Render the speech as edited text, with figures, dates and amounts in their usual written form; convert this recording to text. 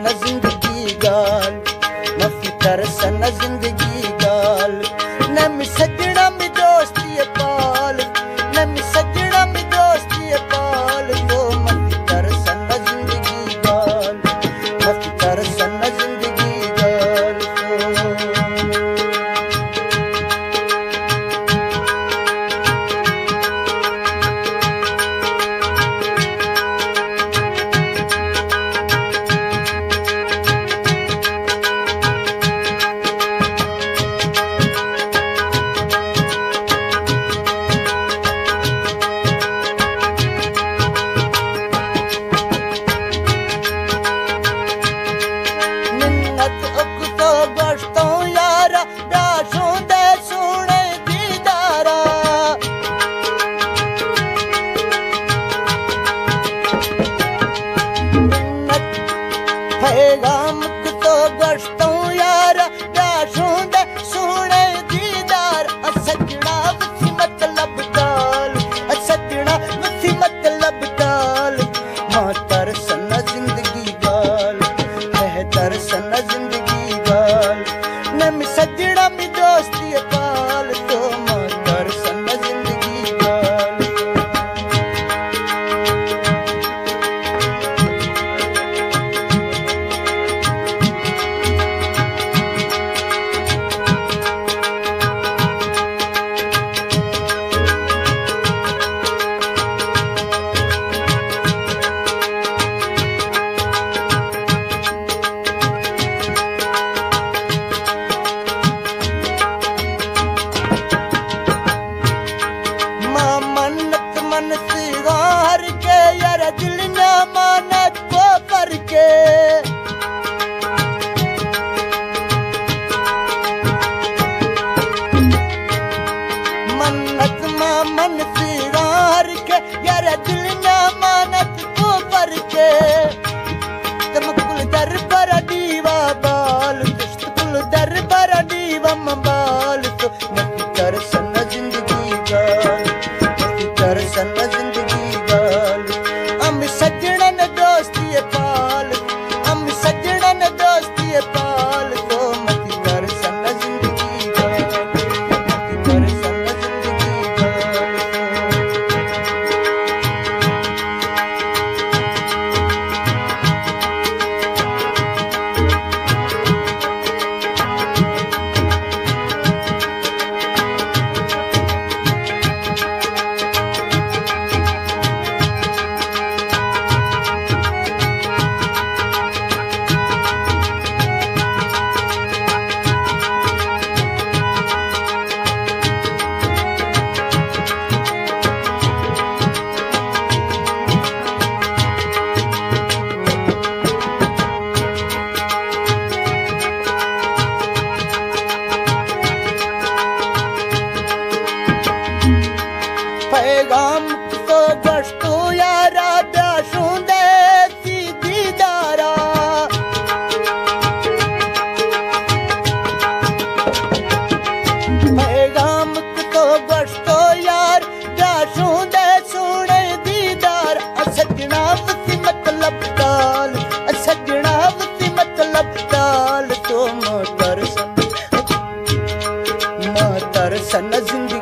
तरसन जिंदगी गाल मफी तरसन जिंदगी गाल नम सजना में दोस्ती पाल नम सजना में दोस्ती पाल तो मफी तरसन जिंदगी गाल मफी तरसन जिंदगी गाल पैगाम तो गश्तों यारा दाशों दे सोने दीदार असजना वसी मतलब डाल असजना वसी मतलब डाल मां तरसन जिंदगी गाल है तरसन जिंदगी गाल नम सजना में दोस्ती पाल तो मां तरसन जिंदगी गाल मन सिगार के यार दिल न मानत को पर के मन्नत मन सिगार के यार दिल न मानत को पर के तुम कुल दर पर दीवा बाल दुष्ट कुल दर पर दीवा बाल तो मत तरसन जिंदगी गाल तरसन जिंदगी गाल हम सजनन दोस्ती पाल हम सजनन दोस्ती पाल तो मत तरसन जिंदगी गाल मत तरसन जिंदगी गाल पैगाम तो गश्तो यारा दाशों दे सीधी दारा पैगाम तो गश्तो यार दाशों दे सोने दीदार असजना वसी मतलब डाल असजना वसी मतलब डाल तो मां तरसन जिंदगी